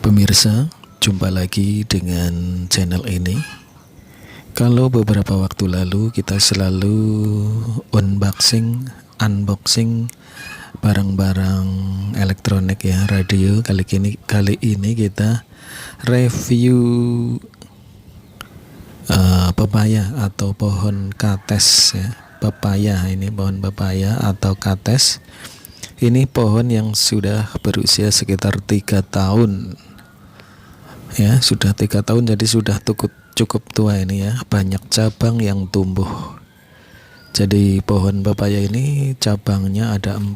Pemirsa, jumpa lagi dengan channel ini. Kalau beberapa waktu lalu kita selalu unboxing barang-barang elektronik ya, radio. Kali ini kita review pepaya atau pohon kates ya. Pepaya ini pohon pepaya atau kates. Ini pohon yang sudah berusia sekitar 3 tahun. Ya, sudah 3 tahun, jadi sudah cukup tua ini ya. Banyak cabang yang tumbuh. Jadi pohon pepaya ini cabangnya ada 4,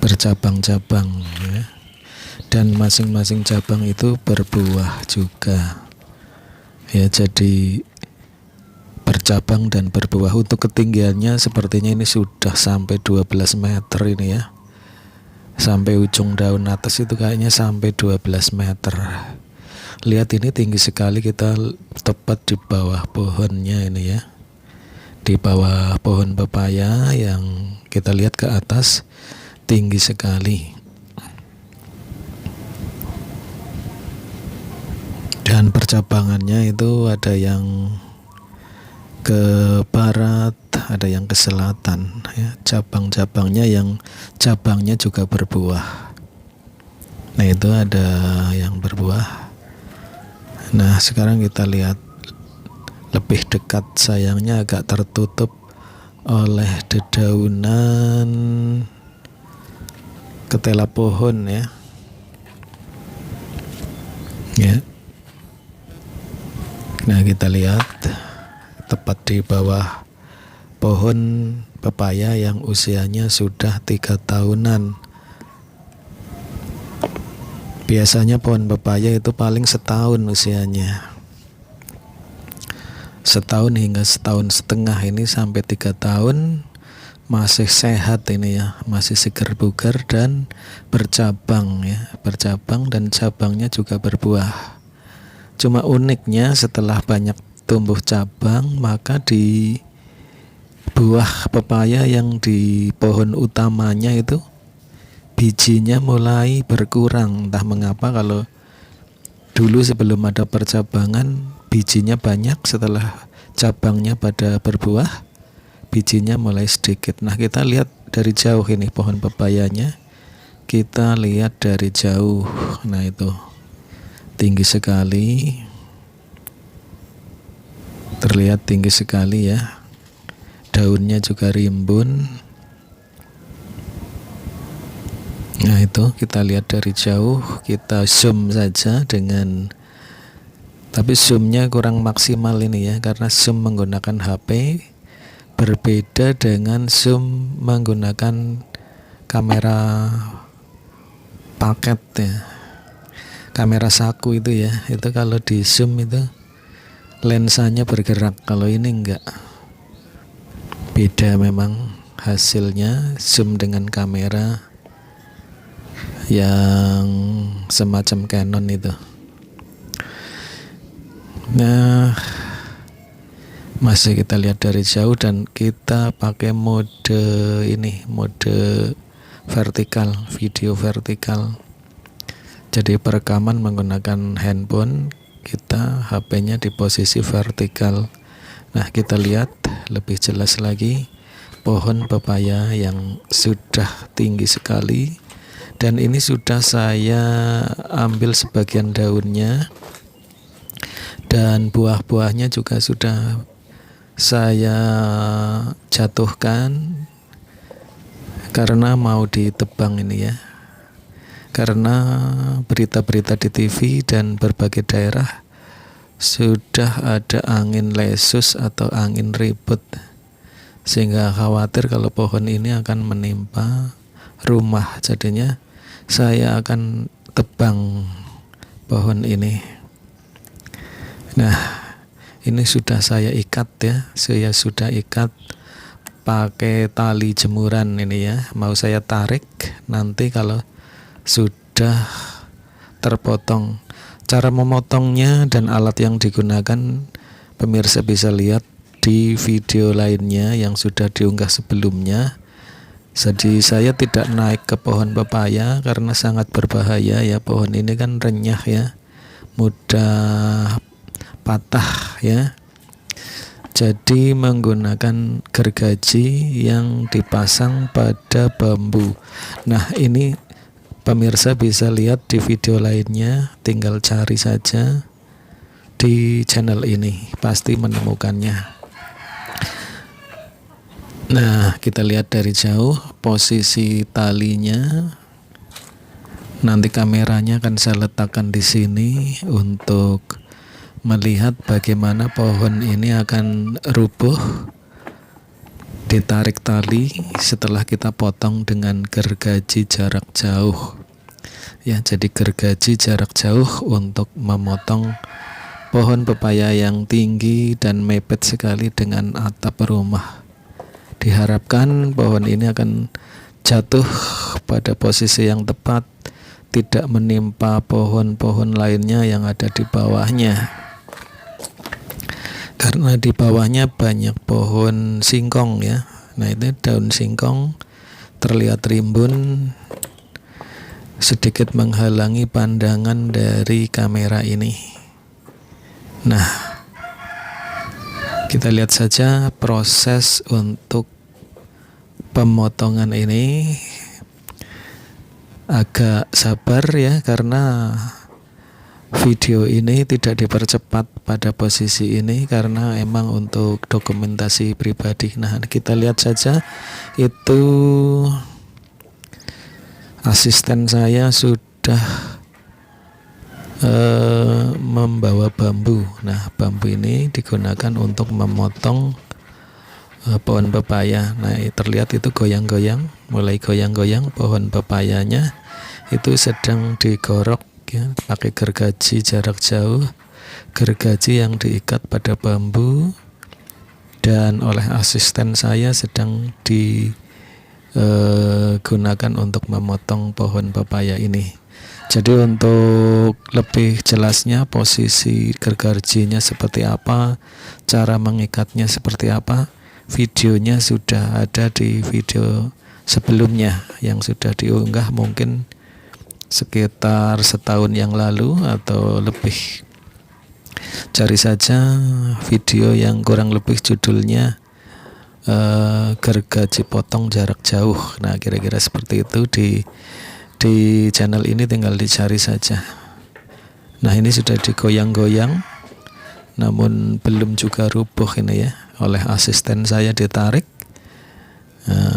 bercabang-cabang ya. Dan masing-masing cabang itu berbuah juga. Ya, jadi bercabang dan berbuah. Untuk ketinggiannya sepertinya ini sudah sampai 12 meter ini ya. Sampai ujung daun atas itu kayaknya sampai 12 meter. Lihat ini tinggi sekali, kita tepat di bawah pohonnya ini ya. Di bawah pohon pepaya yang kita lihat ke atas tinggi sekali. Dan percabangannya itu ada yang ke barat, ada yang ke selatan ya. Cabang-cabangnya yang cabangnya juga berbuah. Nah, itu ada yang berbuah. Nah, sekarang kita lihat lebih dekat, sayangnya agak tertutup oleh dedaunan ketela pohon ya. Ya. Nah, kita lihat tepat di bawah pohon pepaya yang usianya sudah 3 tahunan. Biasanya pohon pepaya itu paling setahun usianya. Setahun hingga setahun setengah, ini sampai 3 tahun masih sehat ini ya, masih segar bugar dan bercabang ya, bercabang dan cabangnya juga berbuah. Cuma uniknya setelah banyak tumbuh cabang, maka di buah pepaya yang di pohon utamanya itu bijinya mulai berkurang. Entah mengapa, kalau dulu sebelum ada percabangan bijinya banyak, setelah cabangnya pada berbuah bijinya mulai sedikit. Nah, kita lihat dari jauh ini pohon pepayanya, kita lihat dari jauh. Nah, itu tinggi sekali, terlihat tinggi sekali ya. Daunnya juga rimbun. Nah, itu kita lihat dari jauh, kita zoom saja tapi zoomnya kurang maksimal ini ya, karena zoom menggunakan HP berbeda dengan zoom menggunakan kamera paket ya, kamera saku itu ya. Itu kalau di zoom itu lensanya bergerak, kalau ini enggak. Beda memang hasilnya zoom dengan kamera yang semacam Canon itu. Nah, masih kita lihat dari jauh dan kita pakai mode vertikal, video vertikal. Jadi perekaman menggunakan handphone, kita HP-nya di posisi vertikal. Nah, kita lihat lebih jelas lagi pohon pepaya yang sudah tinggi sekali. Dan ini sudah saya ambil sebagian daunnya, dan buah-buahnya juga sudah saya jatuhkan karena mau ditebang ini ya. Karena berita-berita di TV dan berbagai daerah sudah ada angin lesus atau angin ribut, sehingga khawatir kalau pohon ini akan menimpa rumah. Jadinya saya akan tebang pohon ini. Nah, ini sudah saya ikat ya, saya sudah ikat pakai tali jemuran ini ya. Mau saya tarik nanti kalau sudah terpotong. Cara memotongnya dan alat yang digunakan pemirsa bisa lihat di video lainnya yang sudah diunggah sebelumnya. Jadi saya tidak naik ke pohon pepaya karena sangat berbahaya ya. Pohon ini kan renyah ya, mudah patah ya. Jadi menggunakan gergaji yang dipasang pada bambu. Nah, ini pemirsa bisa lihat di video lainnya, tinggal cari saja di channel ini, pasti menemukannya. Nah, kita lihat dari jauh posisi talinya. Nanti kameranya akan saya letakkan di sini untuk melihat bagaimana pohon ini akan rubuh. Ditarik tali setelah kita potong dengan gergaji jarak jauh. Ya, jadi gergaji jarak jauh untuk memotong pohon pepaya yang tinggi dan mepet sekali dengan atap rumah. Diharapkan pohon ini akan jatuh pada posisi yang tepat, tidak menimpa pohon-pohon lainnya yang ada di bawahnya. Karena di bawahnya banyak pohon singkong ya. Nah, itu daun singkong terlihat rimbun, sedikit menghalangi pandangan dari kamera ini. Nah, kita lihat saja proses untuk pemotongan ini. Agak sabar ya, karena video ini tidak dipercepat pada posisi ini karena emang untuk dokumentasi pribadi. Nah, kita lihat saja itu asisten saya sudah membawa bambu. Nah, bambu ini digunakan untuk memotong pohon pepaya. Nah, terlihat itu goyang-goyang, mulai goyang-goyang pohon pepayanya itu sedang digorok ya, pakai gergaji jarak jauh, gergaji yang diikat pada bambu, dan oleh asisten saya sedang digunakan untuk memotong pohon pepaya ini. Jadi untuk lebih jelasnya posisi gergajinya seperti apa, cara mengikatnya seperti apa, videonya sudah ada di video sebelumnya yang sudah diunggah mungkin sekitar setahun yang lalu atau lebih. Cari saja video yang kurang lebih judulnya gergaji potong jarak jauh. Nah, kira-kira seperti itu di channel ini, tinggal dicari saja. Nah, ini sudah digoyang-goyang namun belum juga rubuh ini ya, oleh asisten saya ditarik.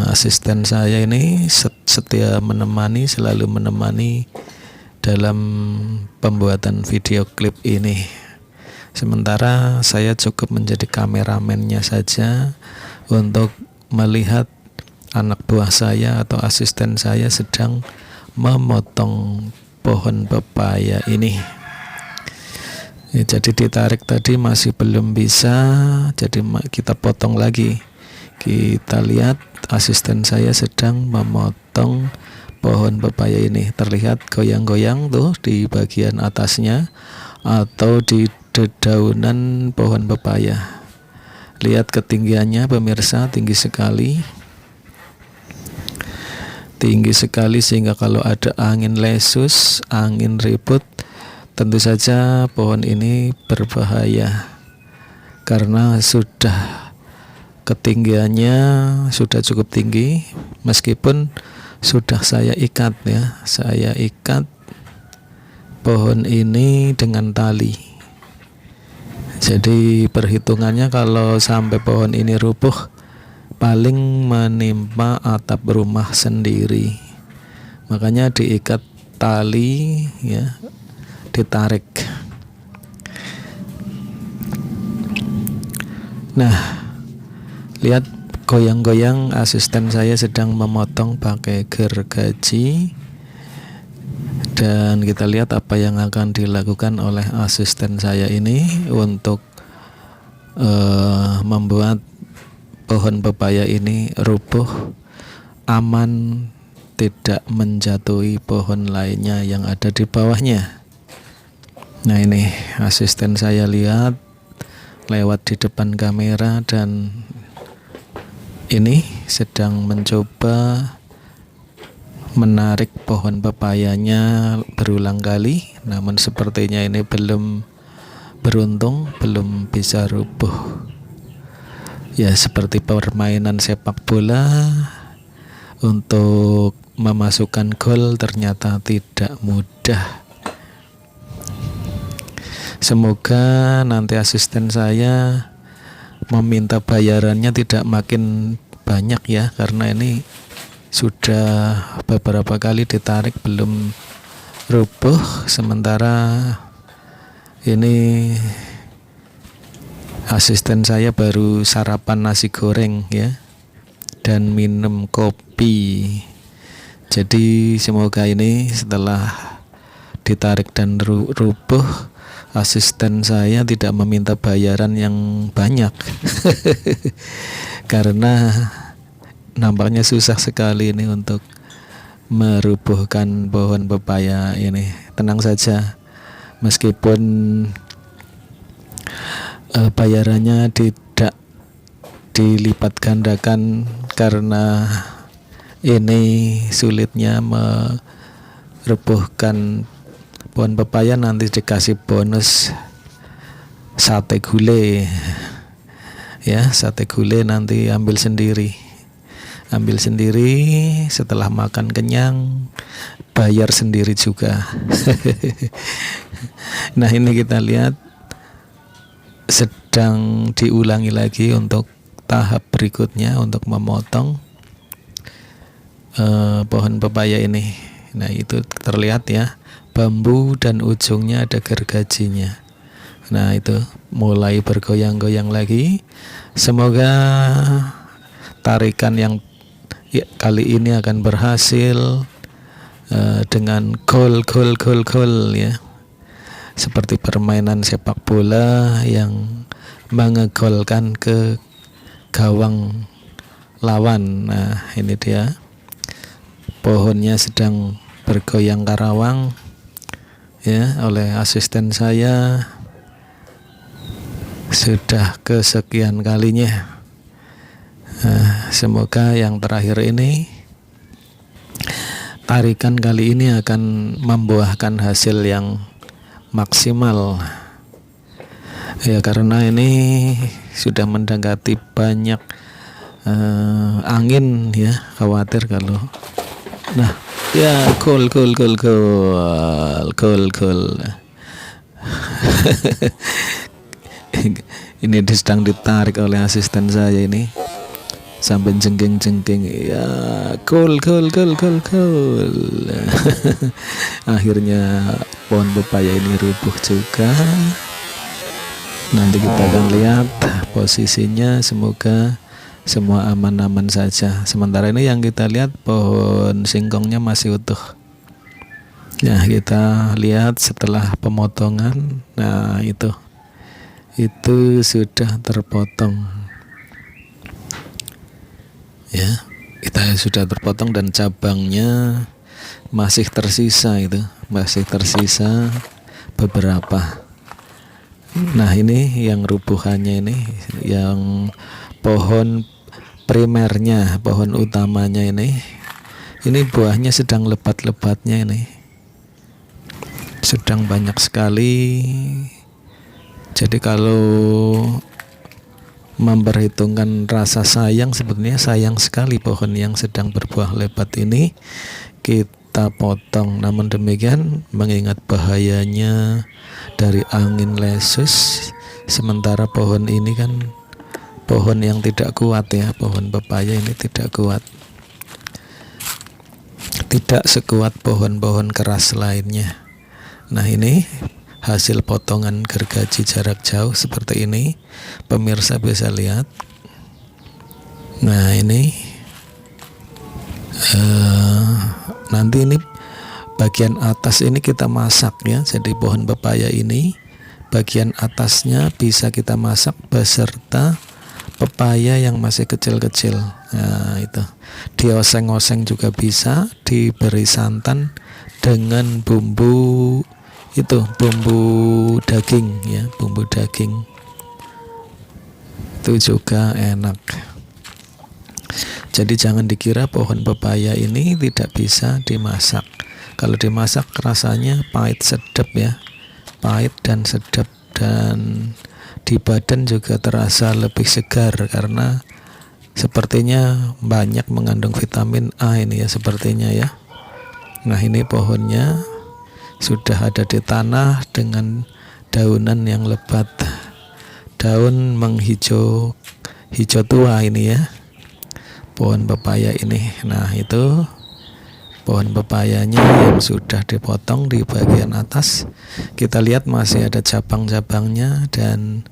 Asisten saya ini setia menemani, selalu menemani dalam pembuatan video klip ini. Sementara saya cukup menjadi kameramennya saja untuk melihat anak buah saya atau asisten saya sedang memotong pohon pepaya ini. Ya, jadi ditarik tadi masih belum bisa, jadi kita potong lagi. Kita lihat asisten saya sedang memotong pohon pepaya ini. Terlihat goyang-goyang tuh di bagian atasnya atau di dedaunan pohon pepaya. Lihat ketinggiannya pemirsa, tinggi sekali. Tinggi sekali sehingga kalau ada angin lesus, angin ribut, tentu saja pohon ini berbahaya karena sudah ketinggiannya sudah cukup tinggi. Meskipun sudah saya ikat ya, saya ikat pohon ini dengan tali. Jadi perhitungannya kalau sampai pohon ini rubuh paling menimpa atap rumah sendiri. Makanya diikat tali ya, ditarik. Nah, lihat goyang-goyang asisten saya sedang memotong pakai gergaji. Dan kita lihat apa yang akan dilakukan oleh asisten saya ini untuk membuat pohon pepaya ini rubuh, aman, tidak menjatuhi pohon lainnya yang ada di bawahnya. Nah, ini asisten saya lihat lewat di depan kamera dan ini sedang mencoba menarik pohon pepayanya berulang kali, namun sepertinya ini belum beruntung, belum bisa rubuh. Ya, seperti permainan sepak bola, untuk memasukkan gol ternyata tidak mudah. Semoga nanti asisten saya meminta bayarannya tidak makin banyak ya, karena ini sudah beberapa kali ditarik belum rubuh, sementara ini asisten saya baru sarapan nasi goreng ya, dan minum kopi. Jadi semoga ini setelah ditarik dan rubuh, asisten saya tidak meminta bayaran yang banyak karena nampaknya susah sekali ini untuk merubuhkan pohon pepaya ini. Tenang saja, meskipun bayarannya tidak dilipat gandakan karena ini sulitnya merubuhkan pohon pepaya, nanti dikasih bonus sate gulai ya, sate gulai nanti ambil sendiri, setelah makan kenyang bayar sendiri juga. Nah, ini kita lihat sedang diulangi lagi untuk tahap berikutnya untuk memotong pohon pepaya ini. Nah, itu terlihat ya, bambu dan ujungnya ada gergajinya. Nah, itu mulai bergoyang-goyang lagi. Semoga tarikan yang kali ini akan berhasil dengan gol ya, seperti permainan sepak bola yang mengegolkan ke gawang lawan. Nah, ini dia, pohonnya sedang bergoyang karawang ya oleh asisten saya, sudah kesekian kalinya. Semoga yang terakhir ini, tarikan kali ini akan membuahkan hasil yang maksimal ya, karena ini sudah mendekati banyak angin ya, khawatir kalau nah ya, gol ini sedang ditarik oleh asisten saya ini sampai jengking ya, gol. Akhirnya pohon pepaya ini rubuh juga. Nanti kita akan lihat posisinya, semoga semua aman-aman saja. Sementara ini yang kita lihat pohon singkongnya masih utuh. Nah, kita lihat setelah pemotongan. Nah, itu sudah terpotong ya, kita sudah terpotong dan cabangnya masih tersisa, beberapa. Nah, ini yang rubuhannya ini, yang pohon primernya, pohon utamanya ini buahnya sedang lebat-lebatnya, ini sedang banyak sekali. Jadi kalau memperhitungkan rasa sayang, sebetulnya sayang sekali pohon yang sedang berbuah lebat ini kita potong. Namun demikian, mengingat bahayanya dari angin lesus, sementara pohon ini kan pohon yang tidak kuat ya, pohon pepaya ini tidak kuat, tidak sekuat pohon-pohon keras lainnya. Nah, ini hasil potongan gergaji jarak jauh seperti ini, pemirsa bisa lihat. Nah, ini nanti ini bagian atas ini kita masak ya. Jadi pohon pepaya ini bagian atasnya bisa kita masak beserta pepaya yang masih kecil-kecil. Nah, itu dioseng-oseng juga bisa, diberi santan dengan bumbu daging ya, bumbu daging itu juga enak. Jadi jangan dikira pohon pepaya ini tidak bisa dimasak. Kalau dimasak rasanya pahit sedap ya, pahit dan sedap, dan di badan juga terasa lebih segar karena sepertinya banyak mengandung vitamin A ini ya, sepertinya ya. Nah, ini pohonnya sudah ada di tanah dengan daunan yang lebat, daun menghijau, hijau tua ini ya, pohon pepaya ini. Nah, itu pohon pepayanya yang sudah dipotong di bagian atas. Kita lihat masih ada cabang-cabangnya, dan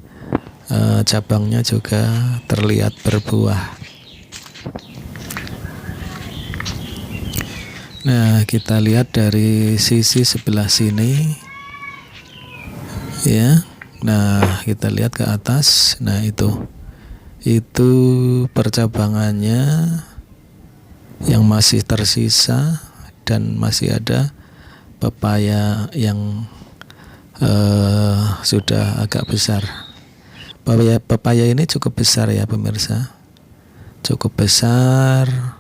cabangnya juga terlihat berbuah. Nah, kita lihat dari sisi sebelah sini ya. Nah, kita lihat ke atas. Nah, itu percabangannya yang masih tersisa, dan masih ada pepaya yang sudah agak besar. Pepaya ini cukup besar ya pemirsa, cukup besar.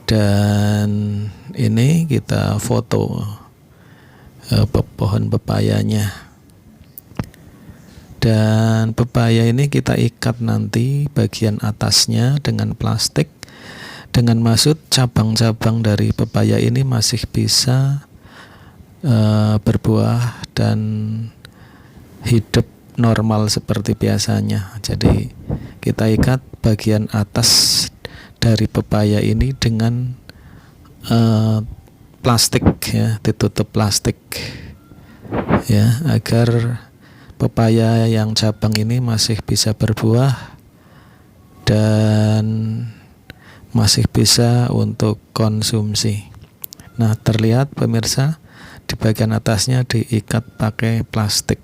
Dan ini kita foto pohon pepayanya. Dan pepaya ini kita ikat nanti bagian atasnya dengan plastik, dengan maksud cabang-cabang dari pepaya ini masih bisa berbuah dan hidup normal seperti biasanya. Jadi kita ikat bagian atas dari pepaya ini dengan plastik ya, ditutup plastik ya, agar pepaya yang cabang ini masih bisa berbuah dan masih bisa untuk konsumsi. Nah, terlihat pemirsa, di bagian atasnya diikat pakai plastik.